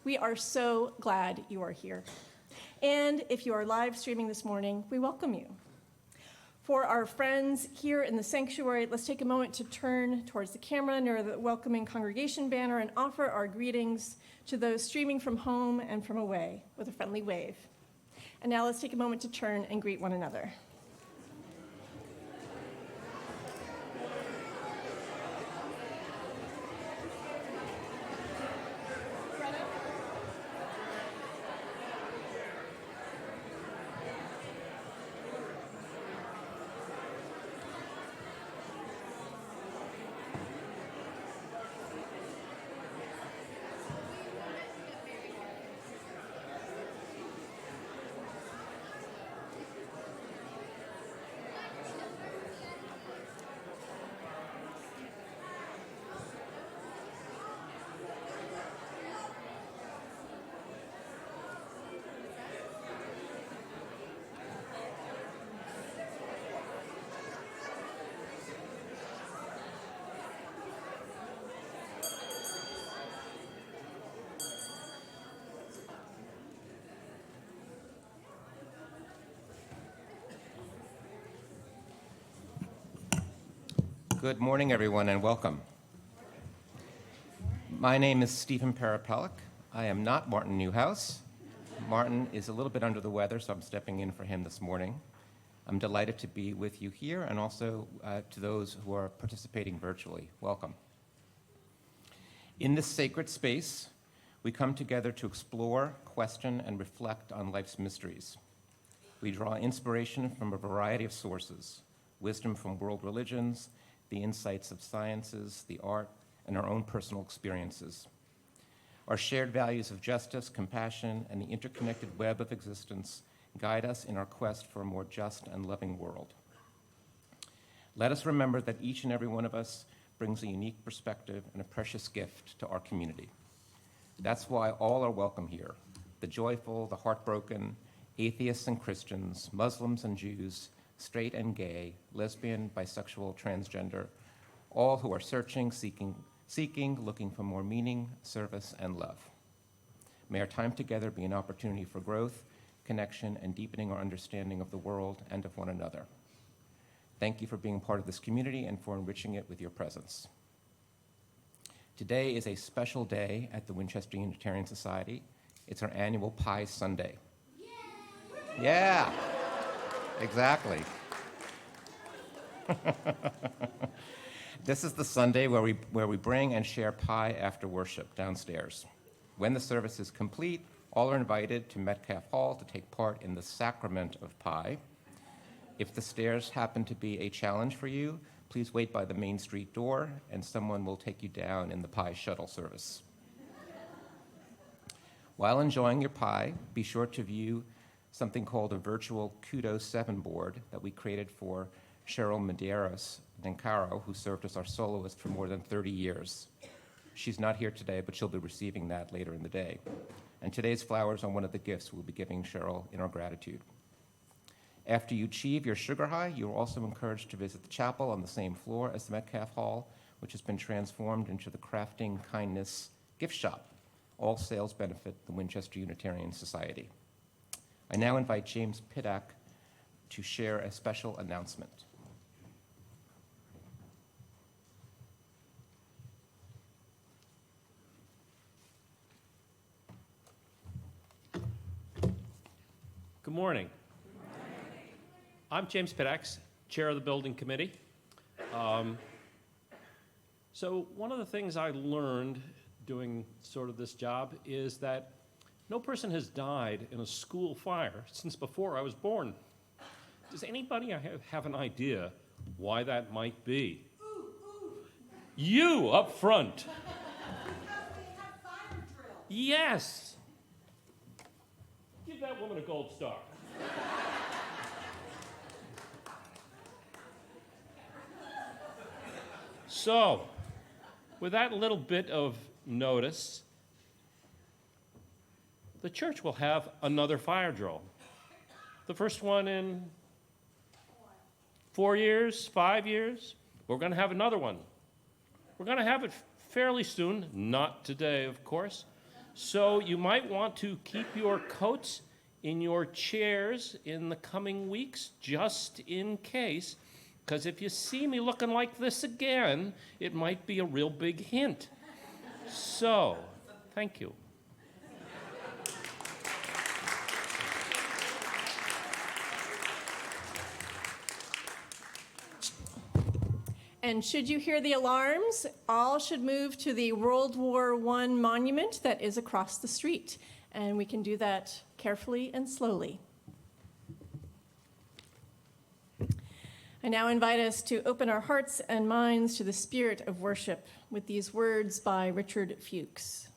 We are so glad you are here. And if you are live streaming this morning, we welcome you. For our friends here in the sanctuary, let's take a moment to turn towards the camera near the welcoming congregation banner and offer our greetings to those streaming from home and from away with a friendly wave. And now let's take a moment to turn and greet one another. Good morning, everyone, and welcome. My name is Stephen Parapelic. I am not Martin Newhouse. Martin is a little bit under the weather, so I'm stepping in for him this morning. I'm delighted to be with you here and also to those who are participating virtually. Welcome. In this sacred space, we come together to explore, question, and reflect on life's mysteries. We draw inspiration from a variety of sources, wisdom from world religions, the insights of sciences, the art, and our own personal experiences. Our shared values of justice, compassion, and the interconnected web of existence guide us in our quest for a more just and loving world. Let us remember that each and every one of us brings a unique perspective and a precious gift to our community. That's why all are welcome here, the joyful, the heartbroken, atheists and Christians, Muslims and Jews, straight and gay, lesbian, bisexual, transgender, all who are searching, seeking, looking for more meaning, service, and love. May our time together be an opportunity for growth, connection, and deepening our understanding of the world and of one another. Thank you for being part of this community and for enriching it with your presence. Today is a special day at the Winchester Unitarian Society. It's our annual Pi Sunday. Yeah. Exactly. This is the Sunday where we bring and share pie after worship downstairs. When the service is complete, all are invited to Metcalf Hall to take part in the sacrament of pie. If the stairs happen to be a challenge for you, please wait by the Main Street door and someone will take you down in the pie shuttle service. While enjoying your pie, be sure to view something called a virtual Kudo 7 board that we created for Cheryl Medeiros Dencaro, who served as our soloist for more than 30 years. She's not here today, but she'll be receiving that later in the day. And today's flowers are one of the gifts we'll be giving Cheryl in our gratitude. After you achieve your sugar high, you're also encouraged to visit the chapel on the same floor as the Metcalf Hall, which has been transformed into the Crafting Kindness gift shop. All sales benefit the Winchester Unitarian Society. I now invite James Pidak to share a special announcement. Good morning. I'm James Pidak, chair of the building committee. So one of the things I learned doing sort of this job is that no person has died in a school fire since before I was born. Does anybody have an idea why that might be? You up front. Because we have fire drills. Yes. Give that woman a gold star. So, with that little bit of notice, the church will have another fire drill. The first one in 4 years, 5 years. We're going to have another one. We're going to have it fairly soon, not today, of course, So you might want to keep your coats in your chairs in the coming weeks, just in case, because if you see me looking like this again, it might be a real big hint. So, thank you. And should you hear the alarms, all should move to the World War I monument that is across the street. And we can do that carefully and slowly. I now invite us to open our hearts and minds to the spirit of worship with these words by Richard Fuchs.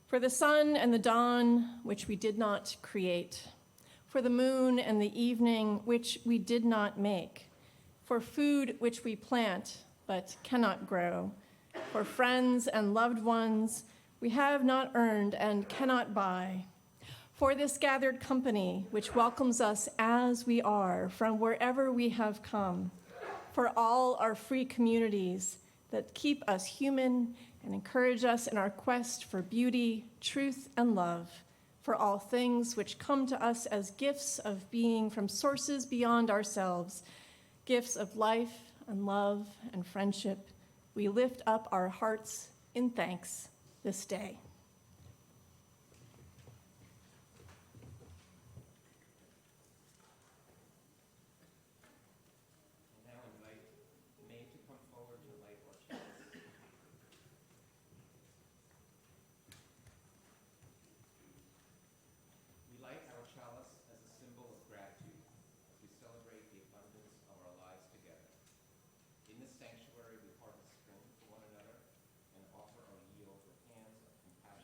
For the sun and the dawn, which we did not create, for the moon and the evening, which we did not make, for food which we plant but cannot grow, for friends and loved ones we have not earned and cannot buy, for this gathered company which welcomes us as we are from wherever we have come, for all our free communities that keep us human and encourage us in our quest for beauty, truth, and love, for all things which come to us as gifts of being from sources beyond ourselves, gifts of life and love and friendship, we lift up our hearts in thanks this day. And now invite May to come forward to light our chalice. We light our chalice as a symbol of gratitude as we celebrate the abundance of our lives together. In this sanctuary, we harvest strength for one another and offer our yield with hands of compassion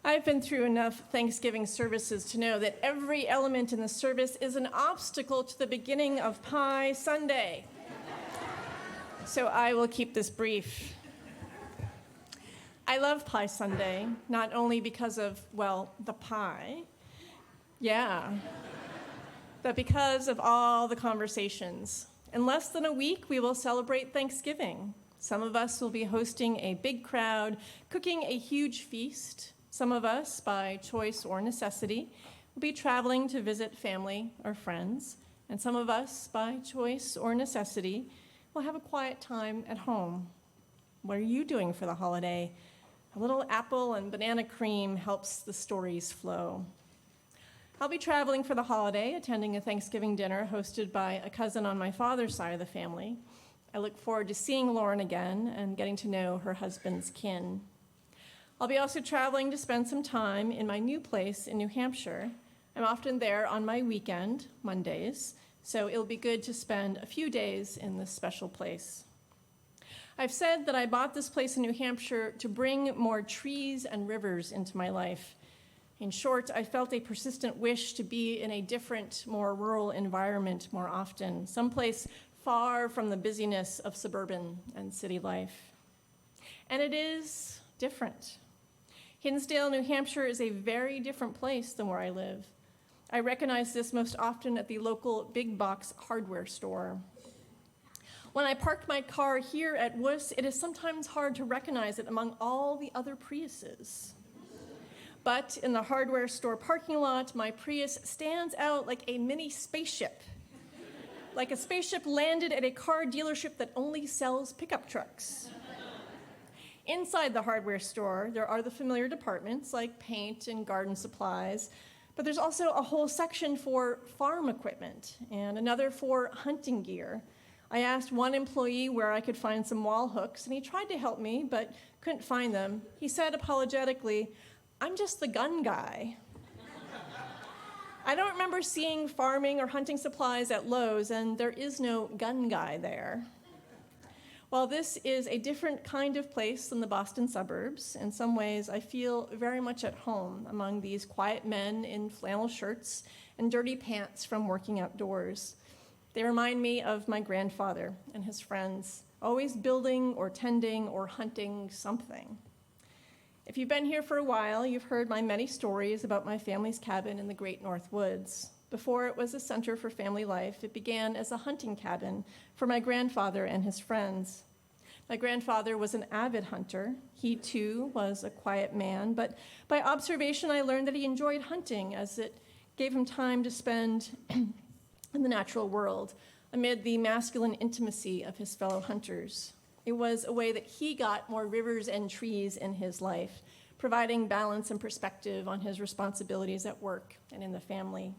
I've been through enough Thanksgiving services to know that every element in the service is an obstacle to the beginning of Pie Sunday. So I will keep this brief. I love Pie Sunday, not only because of, well, the pie, yeah, but because of all the conversations. In less than a week, we will celebrate Thanksgiving. Some of us will be hosting a big crowd, cooking a huge feast. Some of us, by choice or necessity, will be traveling to visit family or friends. And some of us, by choice or necessity, will have a quiet time at home. What are you doing for the holiday? A little apple and banana cream helps the stories flow. I'll be traveling for the holiday, attending a Thanksgiving dinner hosted by a cousin on my father's side of the family. I look forward to seeing Lauren again and getting to know her husband's kin. I'll be also traveling to spend some time in my new place in New Hampshire. I'm often there on my weekend, Mondays, so it'll be good to spend a few days in this special place. I've said that I bought this place in New Hampshire to bring more trees and rivers into my life. In short, I felt a persistent wish to be in a different, more rural environment more often, someplace far from the busyness of suburban and city life. And it is different. Hinsdale, New Hampshire is a very different place than where I live. I recognize this most often at the local big box hardware store. When I park my car here at Worcester, it is sometimes hard to recognize it among all the other Priuses. But in the hardware store parking lot, my Prius stands out like a mini spaceship. Like a spaceship landed at a car dealership that only sells pickup trucks. Inside the hardware store, there are the familiar departments like paint and garden supplies, but there's also a whole section for farm equipment and another for hunting gear. I asked one employee where I could find some wall hooks, and he tried to help me, but couldn't find them. He said apologetically, "I'm just the gun guy." I don't remember seeing farming or hunting supplies at Lowe's, and there is no gun guy there. While this is a different kind of place than the Boston suburbs, in some ways I feel very much at home among these quiet men in flannel shirts and dirty pants from working outdoors. They remind me of my grandfather and his friends, always building or tending or hunting something. If you've been here for a while, you've heard my many stories about my family's cabin in the Great North Woods. Before it was a center for family life, it began as a hunting cabin for my grandfather and his friends. My grandfather was an avid hunter. He, too, was a quiet man, but by observation, I learned that he enjoyed hunting as it gave him time to spend in the natural world amid the masculine intimacy of his fellow hunters. It was a way that he got more rivers and trees in his life, providing balance and perspective on his responsibilities at work and in the family.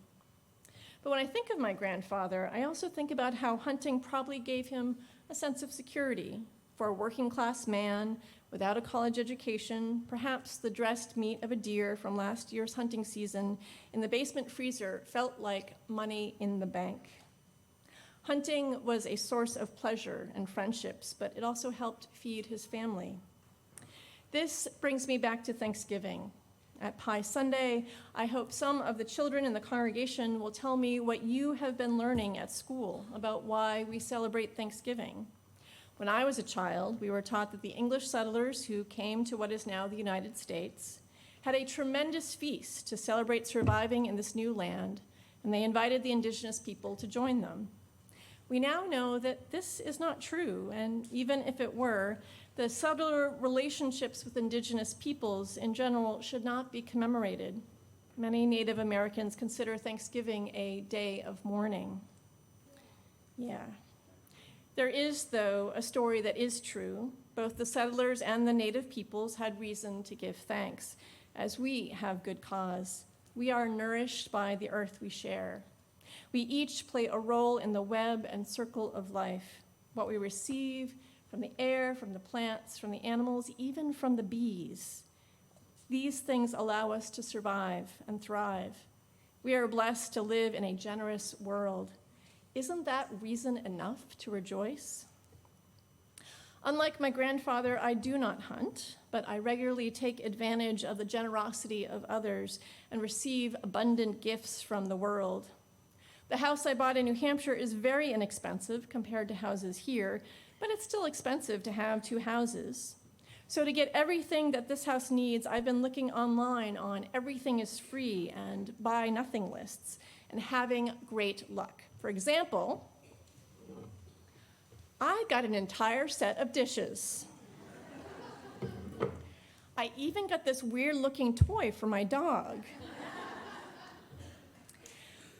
But when I think of my grandfather, I also think about how hunting probably gave him a sense of security. For a working-class man without a college education, perhaps the dressed meat of a deer from last year's hunting season in the basement freezer felt like money in the bank. Hunting was a source of pleasure and friendships, but it also helped feed his family. This brings me back to Thanksgiving. At Pie Sunday, I hope some of the children in the congregation will tell me what you have been learning at school about why we celebrate Thanksgiving. When I was a child, we were taught that the English settlers who came to what is now the United States had a tremendous feast to celebrate surviving in this new land, and they invited the indigenous people to join them. We now know that this is not true, and even if it were, the subtler relationships with indigenous peoples in general should not be commemorated. Many Native Americans consider Thanksgiving a day of mourning. Yeah. There is, though, a story that is true. Both the settlers and the Native peoples had reason to give thanks, as we have good cause. We are nourished by the earth we share. We each play a role in the web and circle of life. What we receive from the air, from the plants, from the animals, even from the bees. These things allow us to survive and thrive. We are blessed to live in a generous world. Isn't that reason enough to rejoice? Unlike my grandfather, I do not hunt, but I regularly take advantage of the generosity of others and receive abundant gifts from the world. The house I bought in New Hampshire is very inexpensive compared to houses here, but it's still expensive to have 2 houses. So to get everything that this house needs, I've been looking online on everything is free and buy nothing lists and having great luck. For example, I got an entire set of dishes. I even got this weird-looking toy for my dog.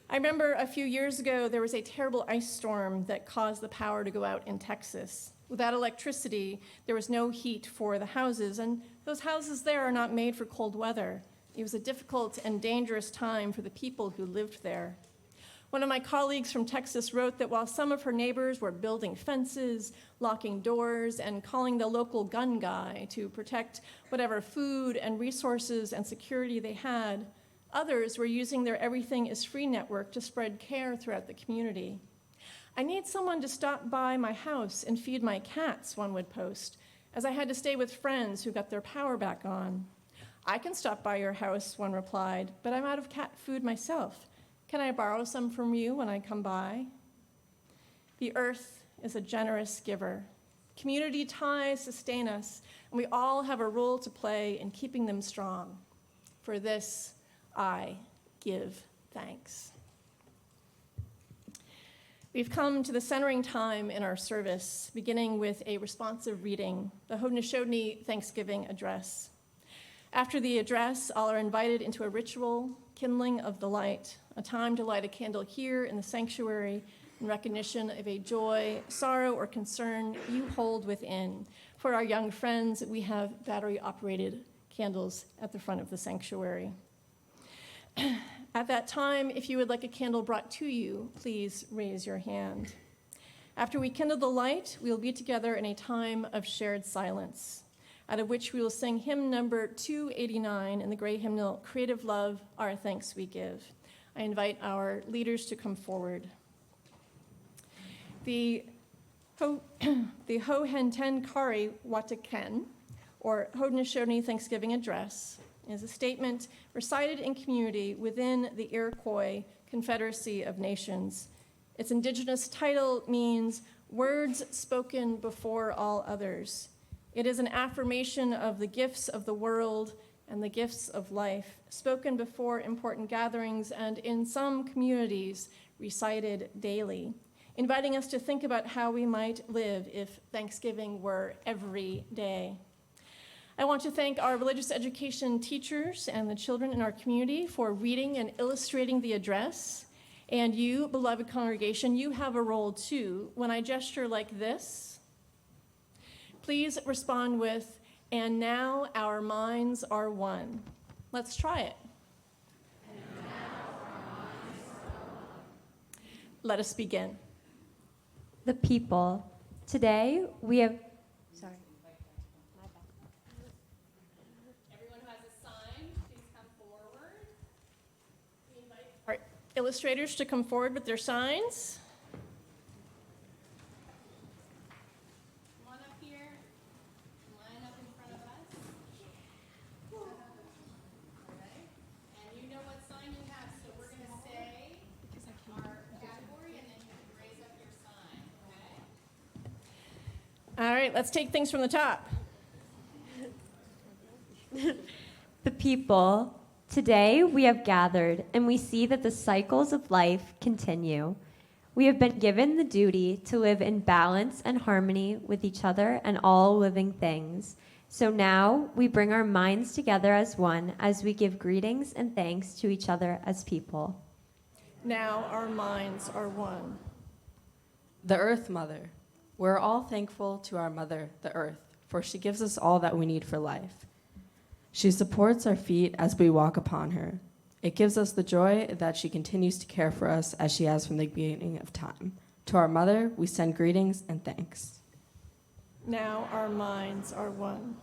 I remember a few years ago, there was a terrible ice storm that caused the power to go out in Texas. Without electricity, there was no heat for the houses, and those houses there are not made for cold weather. It was a difficult and dangerous time for the people who lived there. One of my colleagues from Texas wrote that while some of her neighbors were building fences, locking doors, and calling the local gun guy to protect whatever food and resources and security they had, others were using their Everything is Free network to spread care throughout the community. I need someone to stop by my house and feed my cats, one would post, as I had to stay with friends who got their power back on. I can stop by your house, one replied, but I'm out of cat food myself. Can I borrow some from you when I come by? The earth is a generous giver. Community ties sustain us, and we all have a role to play in keeping them strong. For this, I give thanks. We've come to the centering time in our service, beginning with a responsive reading, the Haudenosaunee Thanksgiving Address. After the address, all are invited into a ritual, kindling of the light, a time to light a candle here in the sanctuary in recognition of a joy, sorrow, or concern you hold within. For our young friends, we have battery-operated candles at the front of the sanctuary. At that time, if you would like a candle brought to you, please raise your hand. After we kindle the light, we will be together in a time of shared silence, out of which we will sing hymn number 289 in the gray hymnal, Creative Love, Our Thanks We Give. I invite our leaders to come forward. The Ho-Hen-Ten Kari Wataken, or Haudenosaunee Thanksgiving Address, is a statement recited in community within the Iroquois Confederacy of Nations. Its indigenous title means words spoken before all others. It is an affirmation of the gifts of the world and the gifts of life, spoken before important gatherings and in some communities recited daily, inviting us to think about how we might live if Thanksgiving were every day. I want to thank our religious education teachers and the children in our community for reading and illustrating the address. And you, beloved congregation, you have a role too. When I gesture like this, please respond with, "And now our minds are one." Let's try it. Let us begin. The people. Today we have. Sorry. Everyone who has a sign, please come forward. We invite our illustrators to come forward with their signs. Come on up here. Line up in front of us. All right. And you know what sign you have, so we're going to say our category, and then you can raise up your sign, okay? All right, let's take things from the top. The people. Today we have gathered and we see that the cycles of life continue. We have been given the duty to live in balance and harmony with each other and all living things. So now we bring our minds together as one as we give greetings and thanks to each other as people. Now our minds are one. The Earth Mother. We're all thankful to our mother, the Earth, for she gives us all that we need for life. She supports our feet as we walk upon her. It gives us the joy that she continues to care for us as she has from the beginning of time. To our mother, we send greetings and thanks. Now our minds are one.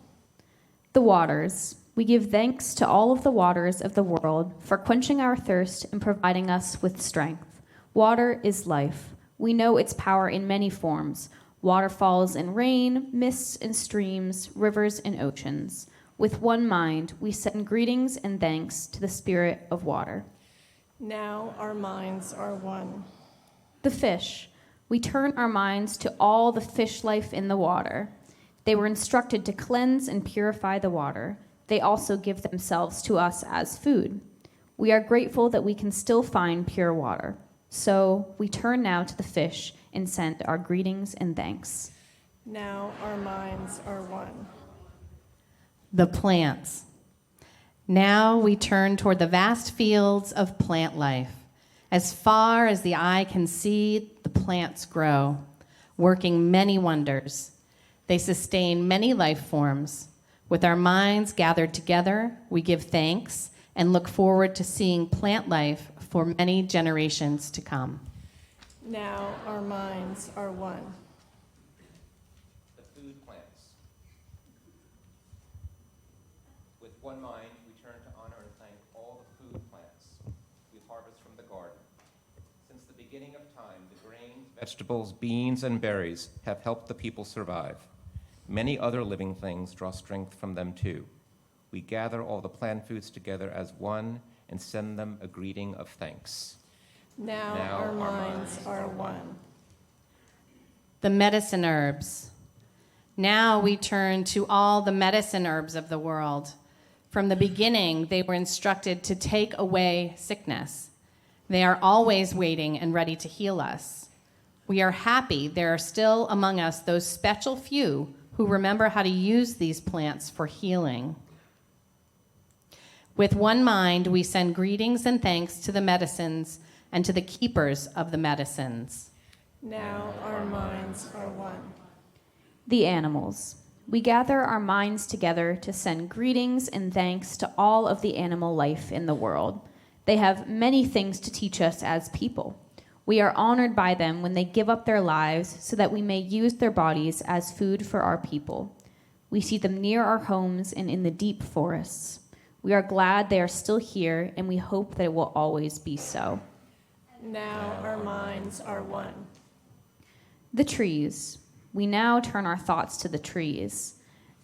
The waters. We give thanks to all of the waters of the world for quenching our thirst and providing us with strength. Water is life. We know its power in many forms. waterfalls and rain, mists and streams, rivers and oceans. With one mind, we send greetings and thanks to the Spirit of water. Now our minds are one. The fish. We turn our minds to all the fish life in the water. They were instructed to cleanse and purify the water. They also give themselves to us as food. We are grateful that we can still find pure water. So we turn now to the fish and send our greetings and thanks. Now our minds are one. The plants. Now we turn toward the vast fields of plant life. As far as the eye can see, the plants grow, working many wonders. They sustain many life forms. With our minds gathered together, we give thanks and look forward to seeing plant life for many generations to come. Now our minds are one. The food plants. With one mind, we turn to honor and thank all the food plants we harvest from the garden. Since the beginning of time, the grains, vegetables, beans, and berries have helped the people survive. Many other living things draw strength from them too. We gather all the plant foods together as one and send them a greeting of thanks. Now our minds are one. The medicine herbs. Now we turn to all the medicine herbs of the world. From the beginning, they were instructed to take away sickness. They are always waiting and ready to heal us. We are happy there are still among us those special few who remember how to use these plants for healing. With one mind, we send greetings and thanks to the medicines and to the keepers of the medicines. Now our minds are one. The animals. We gather our minds together to send greetings and thanks to all of the animal life in the world. They have many things to teach us as people. We are honored by them when they give up their lives so that we may use their bodies as food for our people. We see them near our homes and in the deep forests. We are glad they are still here, and we hope that it will always be so. Now our minds are one. The trees. We now turn our thoughts to the trees.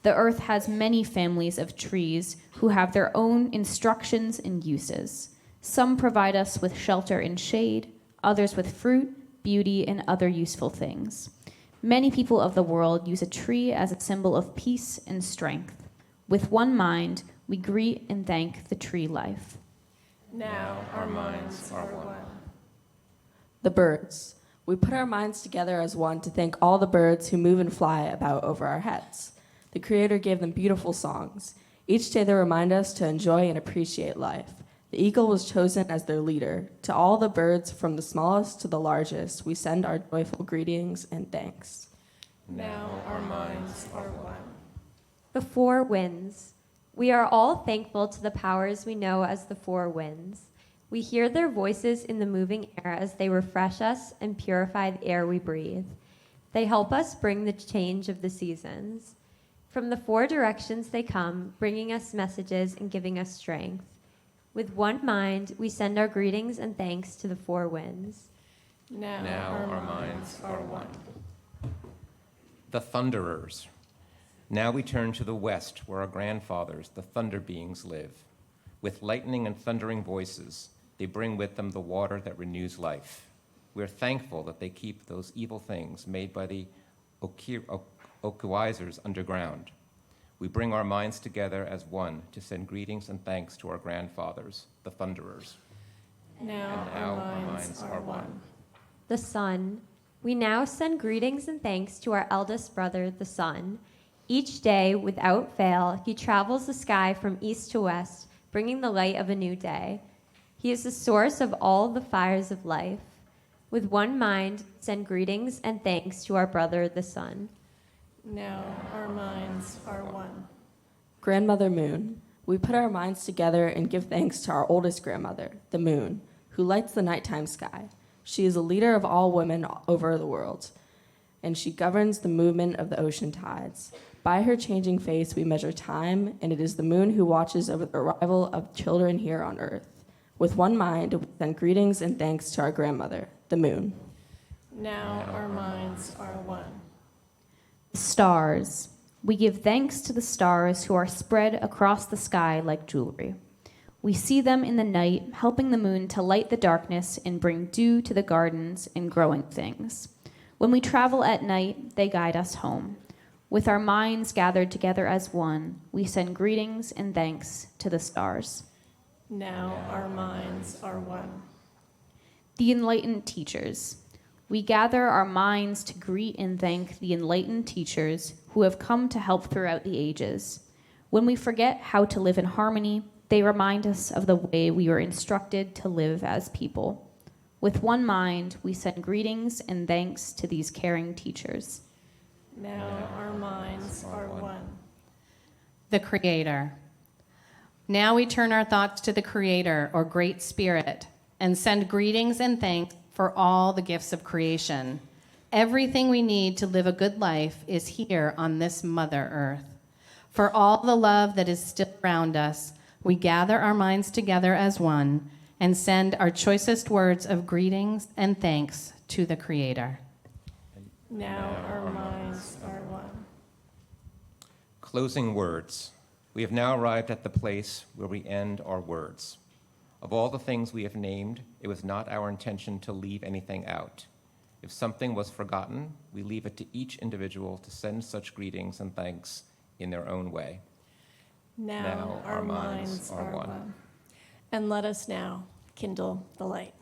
The earth has many families of trees who have their own instructions and uses. Some provide us with shelter and shade, others with fruit, beauty, and other useful things. Many people of the world use a tree as a symbol of peace and strength. With one mind, we greet and thank the tree life. Now our minds are one. The birds. We put our minds together as one to thank all the birds who move and fly about over our heads. The Creator gave them beautiful songs. Each day they remind us to enjoy and appreciate life. The eagle was chosen as their leader. To all the birds, from the smallest to the largest, we send our joyful greetings and thanks. Now our minds are one. The four winds. We are all thankful to the powers we know as the four winds. We hear their voices in the moving air as they refresh us and purify the air we breathe. They help us bring the change of the seasons. From the four directions they come, bringing us messages and giving us strength. With one mind, we send our greetings and thanks to the four winds. Now Our minds are one. The thunderers. Now we turn to the west, where our grandfathers, the thunder beings, live. With lightning and thundering voices, they bring with them the water that renews life. We are thankful that they keep those evil things made by the Okiwizers underground. We bring our minds together as one to send greetings and thanks to our grandfathers, the thunderers. Now our minds are one. The sun. We now send greetings and thanks to our eldest brother, the sun. Each day, without fail, he travels the sky from east to west, bringing the light of a new day. He is the source of all the fires of life. With one mind, send greetings and thanks to our brother, the sun. Now our minds are one. Grandmother Moon. We put our minds together and give thanks to our oldest grandmother, the moon, who lights the nighttime sky. She is a leader of all women over the world, and she governs the movement of the ocean tides. By her changing face, we measure time, and it is the moon who watches over the arrival of children here on earth. With one mind, we send greetings and thanks to our grandmother, the moon. Now our minds are one. Stars. We give thanks to the stars who are spread across the sky like jewelry. We see them in the night, helping the moon to light the darkness and bring dew to the gardens and growing things. When we travel at night, they guide us home. With our minds gathered together as one, we send greetings and thanks to the stars. Now our minds are one. The enlightened teachers. We gather our minds to greet and thank the enlightened teachers who have come to help throughout the ages. When we forget how to live in harmony, they remind us of the way we were instructed to live as people. With one mind, we send greetings and thanks to these caring teachers. Now our minds are one. The Creator. Now we turn our thoughts to the Creator, or Great Spirit, and send greetings and thanks for all the gifts of creation. Everything we need to live a good life is here on this Mother Earth. For all the love that is still around us, we gather our minds together as one and send our choicest words of greetings and thanks to the Creator. Now our minds are one. Closing words. We have now arrived at the place where we end our words. Of all the things we have named, it was not our intention to leave anything out. If something was forgotten, we leave it to each individual to send such greetings and thanks in their own way. Now our minds are one. And let us now kindle the light.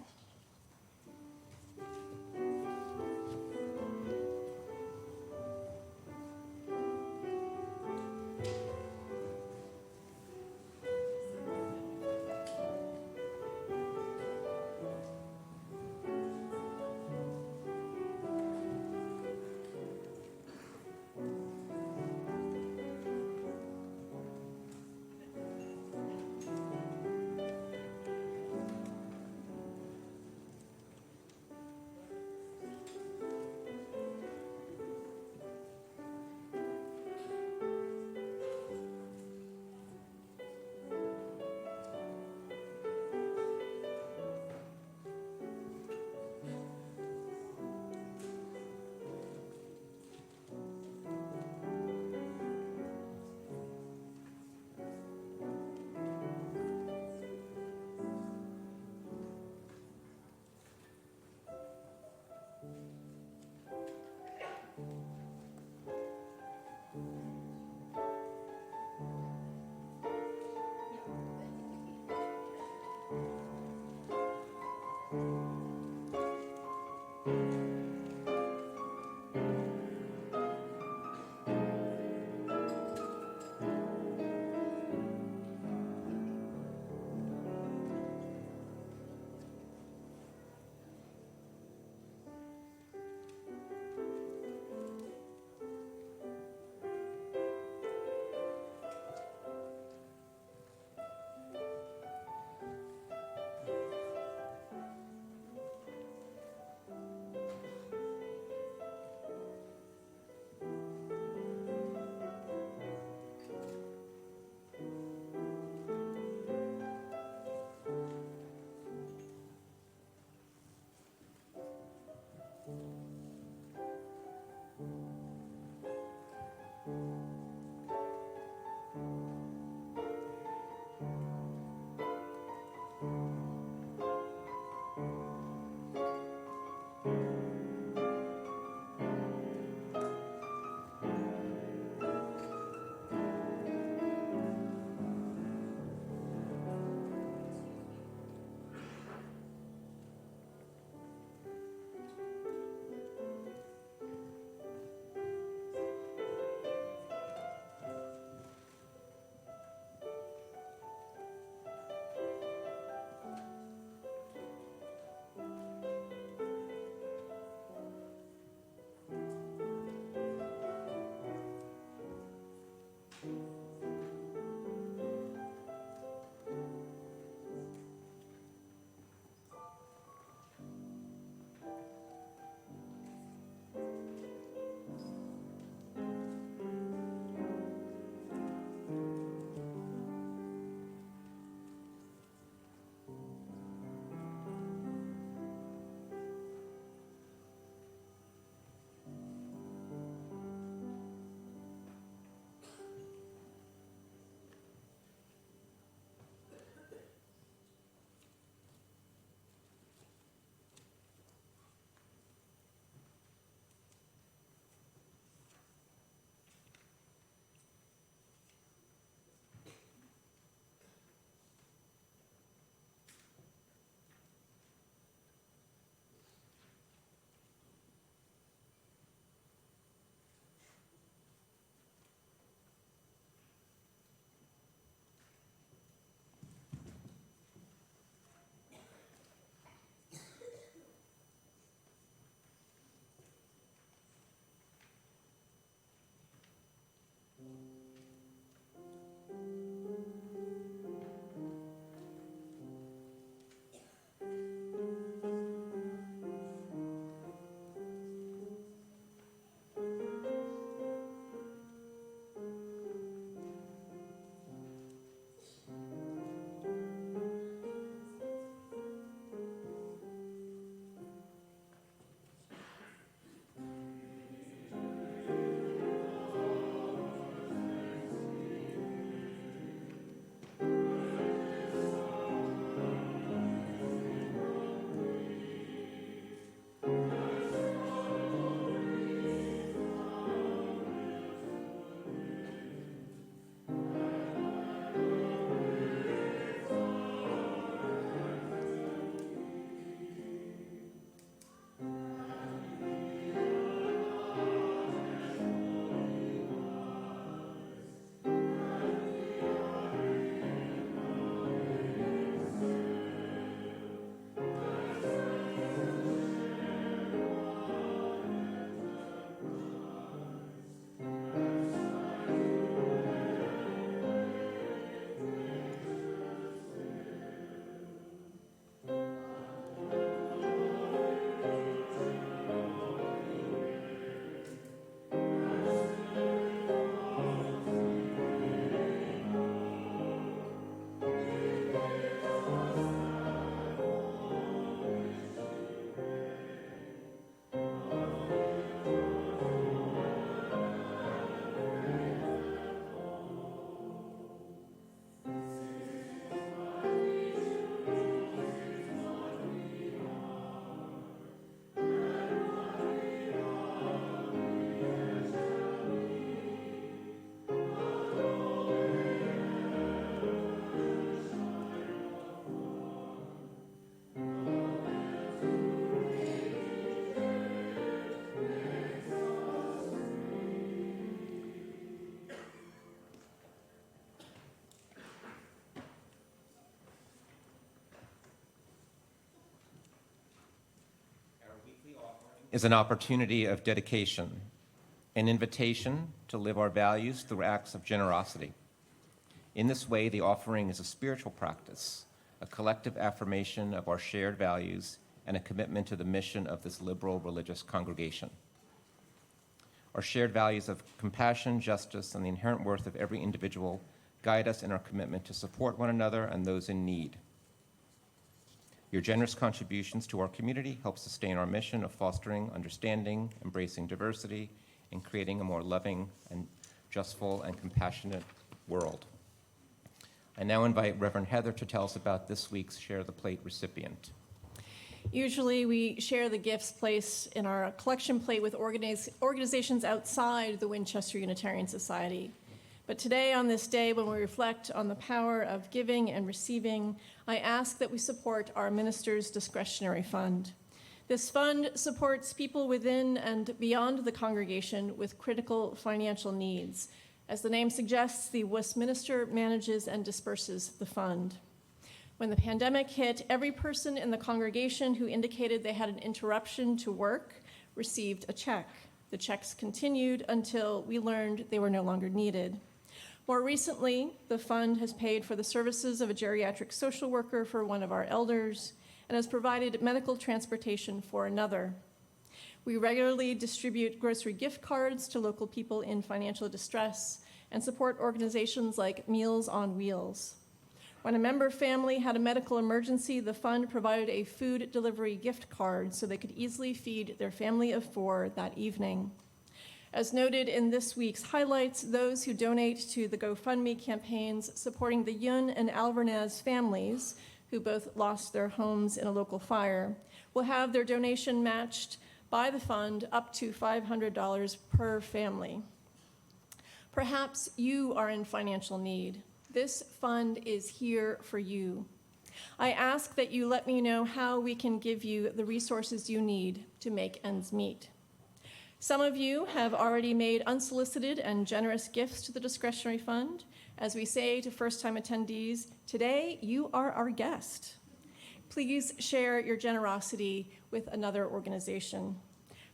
is an opportunity of dedication, an invitation to live our values through acts of generosity. In this way, the offering is a spiritual practice, a collective affirmation of our shared values, and a commitment to the mission of this liberal religious congregation. Our shared values of compassion, justice, and the inherent worth of every individual guide us in our commitment to support one another and those in need. Your generous contributions to our community help sustain our mission of fostering understanding, embracing diversity, and creating a more loving and justful and compassionate world. I now invite Reverend Heather to tell us about this week's Share the Plate recipient. Usually, we share the gifts placed in our collection plate with organizations outside the Winchester Unitarian Society. But today, on this day, when we reflect on the power of giving and receiving, I ask that we support our Minister's Discretionary Fund. This fund supports people within and beyond the congregation with critical financial needs. As the name suggests, the Westminster manages and disperses the fund. When the pandemic hit, every person in the congregation who indicated they had an interruption to work received a check. The checks continued until we learned they were no longer needed. More recently, the fund has paid for the services of a geriatric social worker for one of our elders and has provided medical transportation for another. We regularly distribute grocery gift cards to local people in financial distress and support organizations like Meals on Wheels. When a member family had a medical emergency, the fund provided a food delivery gift card so they could easily feed their family of 4 that evening. As noted in this week's highlights, those who donate to the GoFundMe campaigns supporting the Yun and Alvernaz families, who both lost their homes in a local fire, will have their donation matched by the fund up to $500 per family. Perhaps you are in financial need. This fund is here for you. I ask that you let me know how we can give you the resources you need to make ends meet. Some of you have already made unsolicited and generous gifts to the discretionary fund. As we say to first-time attendees, today you are our guest. Please share your generosity with another organization.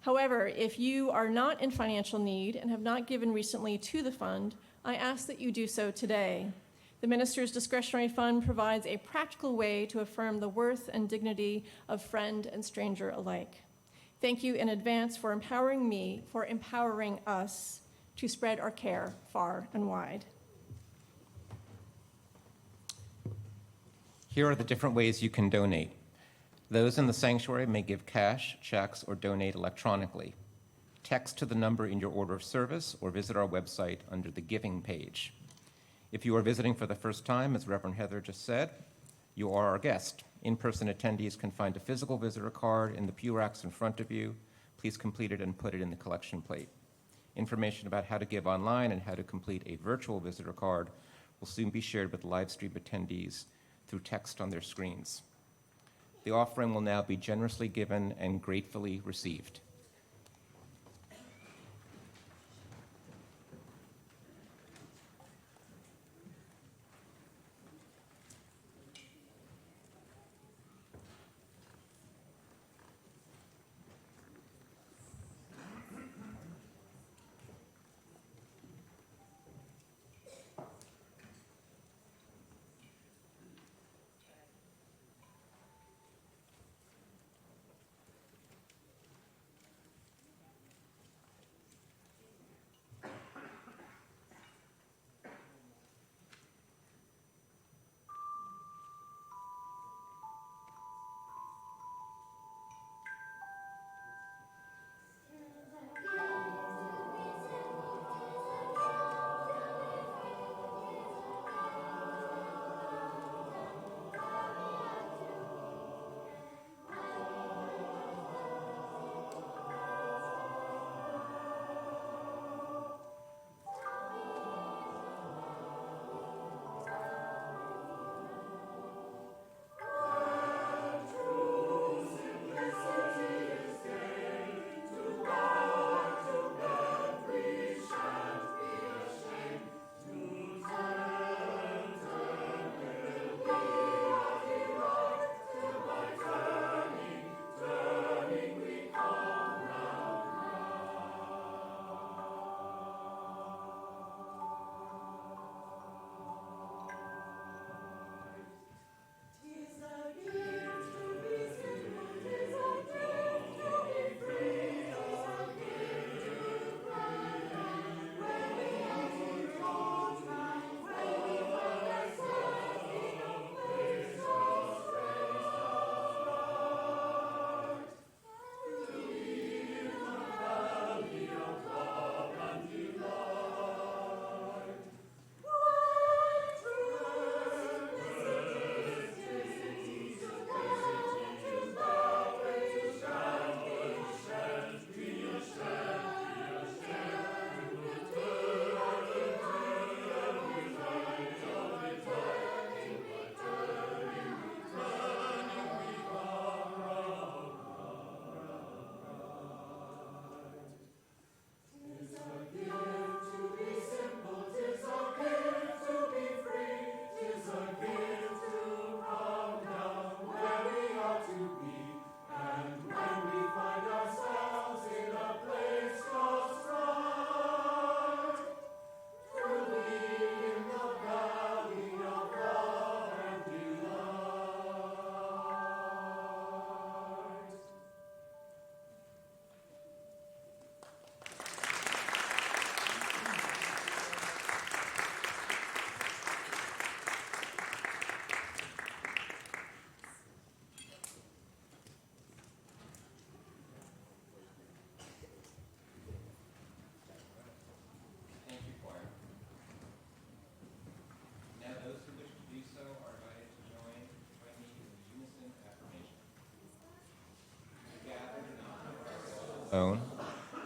However, if you are not in financial need and have not given recently to the fund, I ask that you do so today. The Minister's Discretionary Fund provides a practical way to affirm the worth and dignity of friend and stranger alike. Thank you in advance for empowering me, for empowering us to spread our care far and wide. Here are the different ways you can donate. Those in the sanctuary may give cash, checks, or donate electronically. Text to the number in your order of service or visit our website under the Giving page. If you are visiting for the first time, as Reverend Heather just said, you are our guest. In-person attendees can find a physical visitor card in the pew racks in front of you. Please complete it and put it in the collection plate. Information about how to give online and how to complete a virtual visitor card will soon be shared with live stream attendees through text on their screens. The offering will now be generously given and gratefully received. own,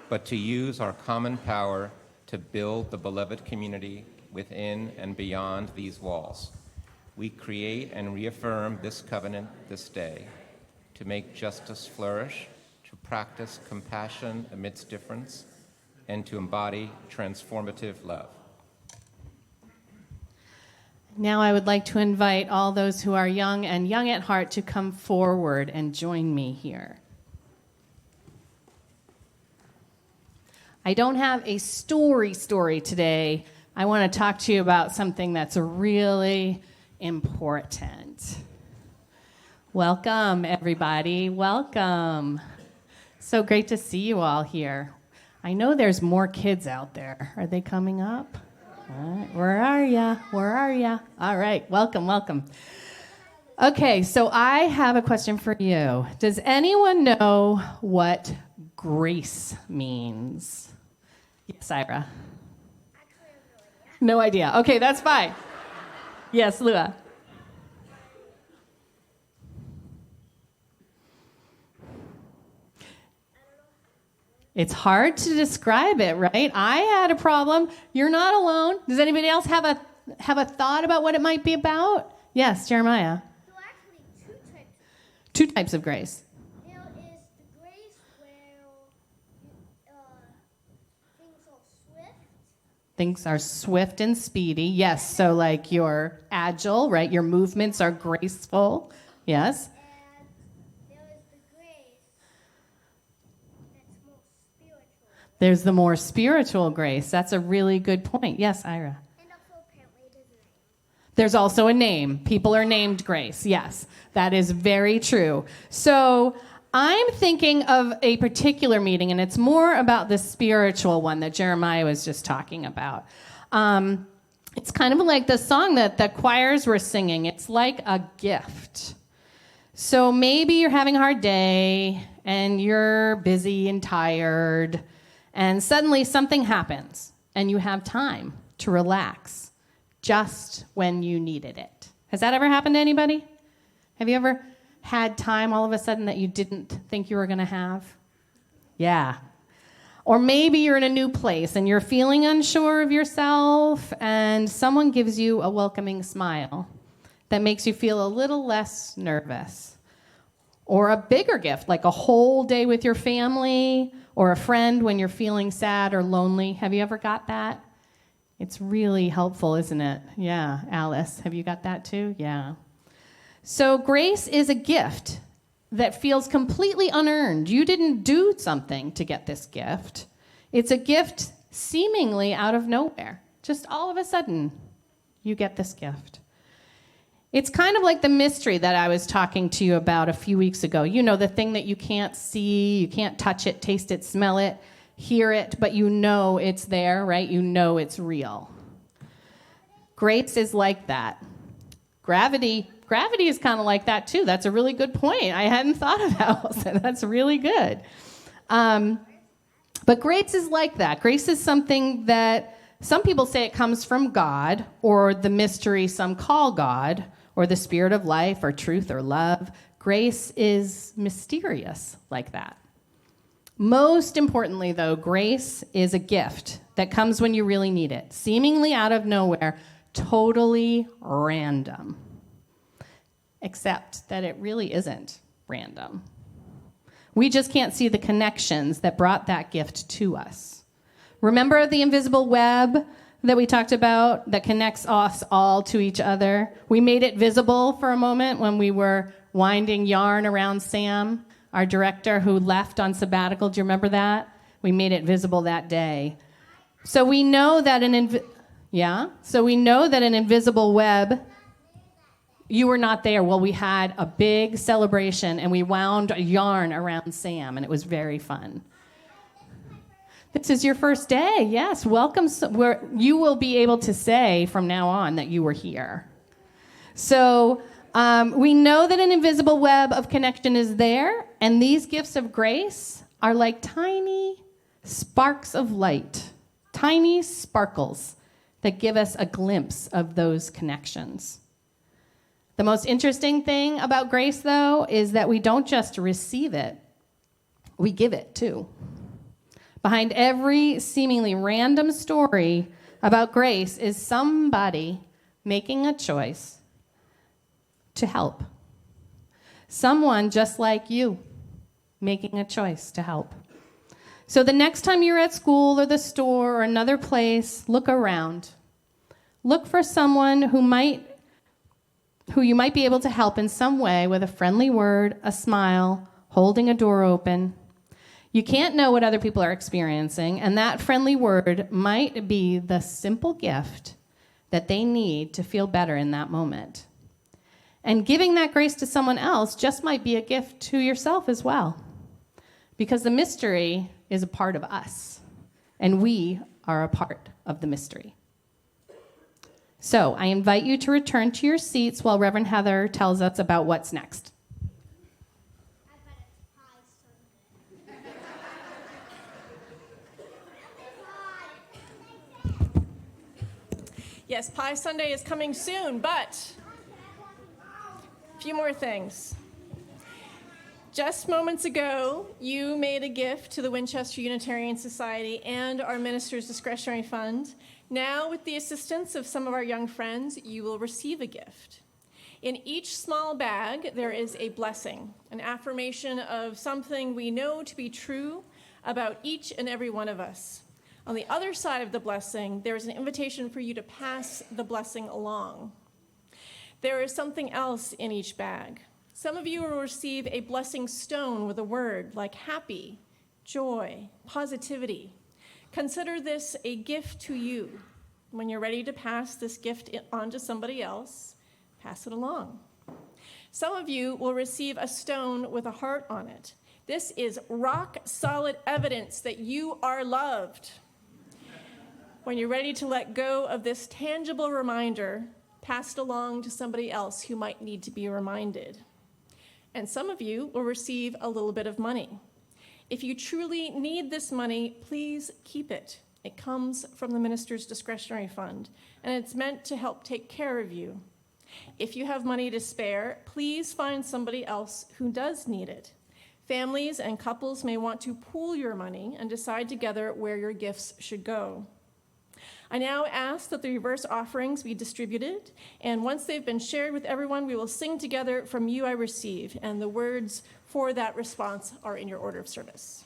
but to use our common power to build the beloved community within and beyond these walls. We create and reaffirm this covenant this day to make justice flourish, to practice compassion amidst difference, and to embody transformative love. Now I would like to invite all those who are young and young at heart to come forward and join me here. I don't have a story today. I want to talk to you about something that's really important. Welcome, everybody. Welcome. So great to see you all here. I know there's more kids out there. Are they coming up? All right. Where are ya? Where are ya? All right. Welcome. Okay, so I have a question for you. Does anyone know what grace means? Yes, Ira. No idea. Okay, that's fine. Yes, Lua. It's hard to describe it, right? I had a problem. You're not alone. Does anybody else have a thought about what it might be about? Yes, Jeremiah. So actually, Two types of grace. there is the grace where things are swift, Things are swift and speedy. Yes, so like you're agile, right? Your movements are graceful. Yes. and there is the grace that's more spiritual. There's the more spiritual grace. That's a really good point. Yes, Ira. And also apparently it is a name. There's also a name. People are named grace. Yes, that is very true. So I'm thinking of a particular meeting, and it's more about the spiritual one that Jeremiah was just talking about. It's kind of like the song that the choirs were singing. It's like a gift. So maybe you're having a hard day, and you're busy and tired, and suddenly something happens, and you have time to relax just when you needed it. Has that ever happened to anybody? Have you ever had time all of a sudden that you didn't think you were going to have? Yeah. Or maybe you're in a new place and you're feeling unsure of yourself, and someone gives you a welcoming smile that makes you feel a little less nervous. Or a bigger gift, like a whole day with your family, or a friend when you're feeling sad or lonely. Have you ever got that? It's really helpful, isn't it? Yeah, Alice, have you got that too? Yeah. So grace is a gift that feels completely unearned. You didn't do something to get this gift. It's a gift seemingly out of nowhere. Just all of a sudden, you get this gift. It's kind of like the mystery that I was talking to you about a few weeks ago. You know, the thing that you can't see, you can't touch it, taste it, smell it, hear it, but you know it's there, right? You know it's real. Grace is like that. Gravity is kind of like that too. That's a really good point. I hadn't thought of that. That's really good. But grace is like that. Grace is something that some people say it comes from God, or the mystery some call God, or the spirit of life, or truth, or love. Grace is mysterious like that. Most importantly, though, grace is a gift that comes when you really need it, seemingly out of nowhere, totally random. Except that it really isn't random. We just can't see the connections that brought that gift to us. Remember the invisible web that we talked about that connects us all to each other? We made it visible for a moment when we were winding yarn around Sam, our director who left on sabbatical. Do you remember that? We made it visible that day. So we know that an invisible web. You were not there. Well, we had a big celebration, and we wound a yarn around Sam, and it was very fun. This is your first day. Yes, welcome. You will be able to say from now on that you were here. So we know that an invisible web of connection is there, and these gifts of grace are like tiny sparks of light, tiny sparkles that give us a glimpse of those connections. The most interesting thing about grace, though, is that we don't just receive it, we give it too. Behind every seemingly random story about grace is somebody making a choice to help. Someone just like you making a choice to help. So the next time you're at school or the store or another place, look around. Look for someone who you might be able to help in some way with a friendly word, a smile, holding a door open. You can't know what other people are experiencing, and that friendly word might be the simple gift that they need to feel better in that moment. And giving that grace to someone else just might be a gift to yourself as well, because the mystery is a part of us, and we are a part of the mystery. So I invite you to return to your seats while Reverend Heather tells us about what's next. I bet it's pie Sunday. Yes, Pie Sunday is coming soon, but a few more things. Just moments ago, you made a gift to the Winchester Unitarian Society and our Minister's Discretionary Fund. Now, with the assistance of some of our young friends, you will receive a gift. In each small bag, there is a blessing, an affirmation of something we know to be true about each and every one of us. On the other side of the blessing, there is an invitation for you to pass the blessing along. There is something else in each bag. Some of you will receive a blessing stone with a word like happy, joy, positivity. Consider this a gift to you. When you're ready to pass this gift on to somebody else, pass it along. Some of you will receive a stone with a heart on it. This is rock solid evidence that you are loved. When you're ready to let go of this tangible reminder, pass it along to somebody else who might need to be reminded. And some of you will receive a little bit of money. If you truly need this money, please keep it. It comes from the Minister's Discretionary Fund, and it's meant to help take care of you. If you have money to spare, please find somebody else who does need it. Families and couples may want to pool your money and decide together where your gifts should go. I now ask that the reverse offerings be distributed, and once they've been shared with everyone, we will sing together "From You I Receive," and the words for that response are in your order of service.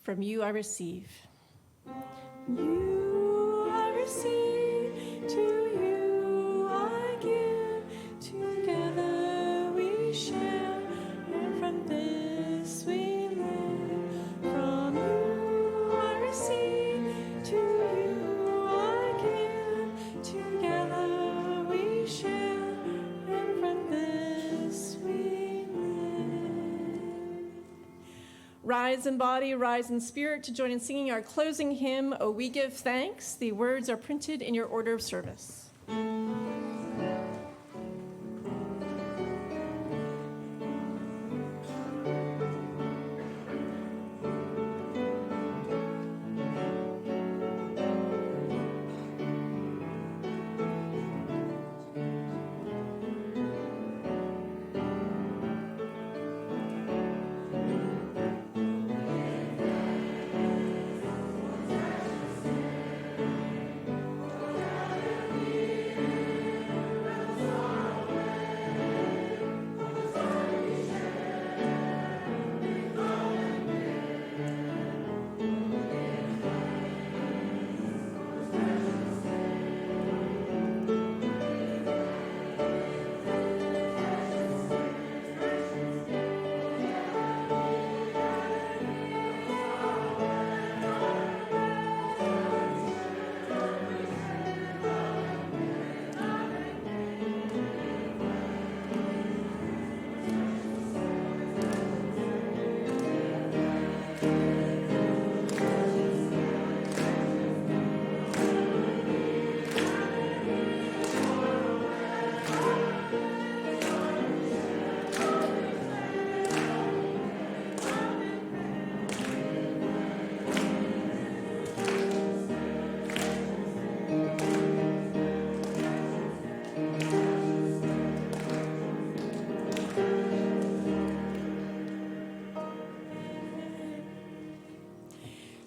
from you I receive. You I receive, to you I give, together we share, and from this we live. From you I receive, to you I give, together we share, and from this we live. Rise in body, rise in spirit to join in singing our closing hymn, O We Give Thanks. The words are printed in your order of service.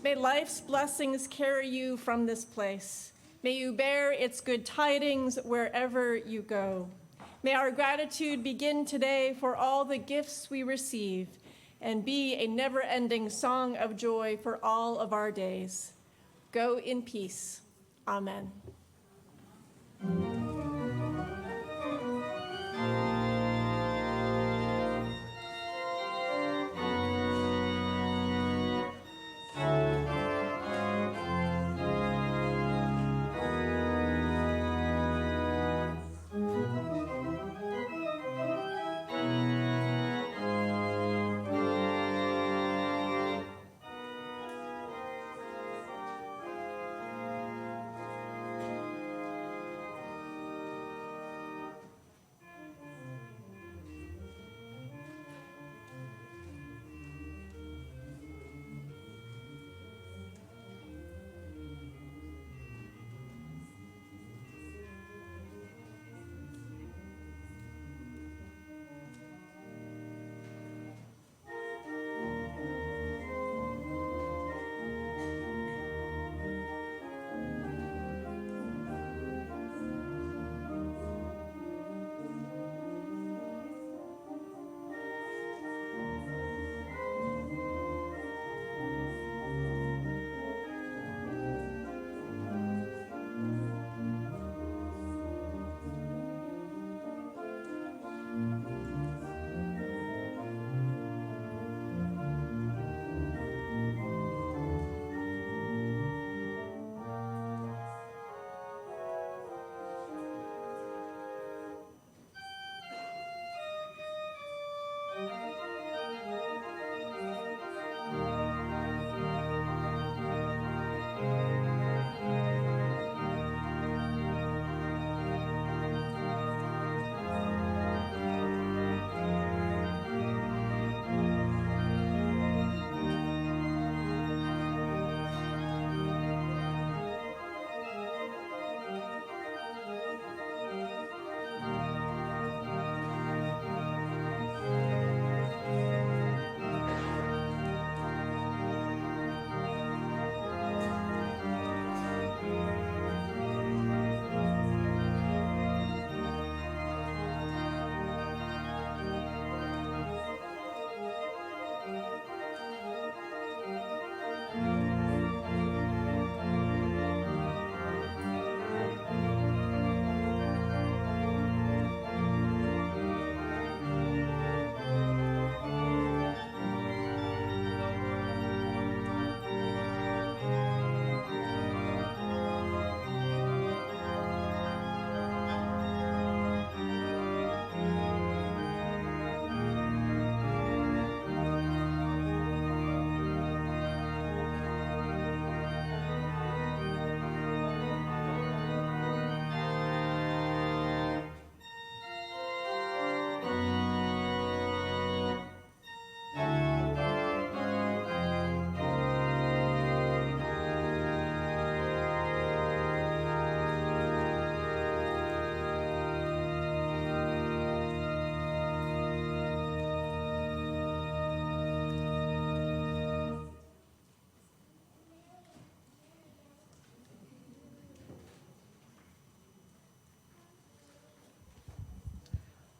May life's blessings carry you from this place. May you bear its good tidings wherever you go. May our gratitude begin today for all the gifts we receive and be a never-ending song of joy for all of our days. Go in peace. Amen.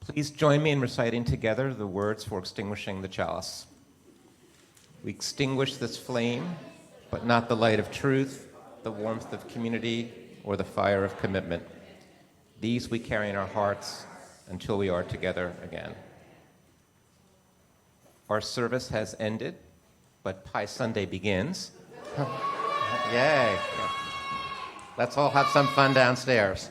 Please join me in reciting together the words for extinguishing the chalice. We extinguish this flame, but not the light of truth, the warmth of community, or the fire of commitment. These we carry in our hearts until we are together again. Our service has ended, but Pie Sunday begins. Yay. Let's all have some fun downstairs.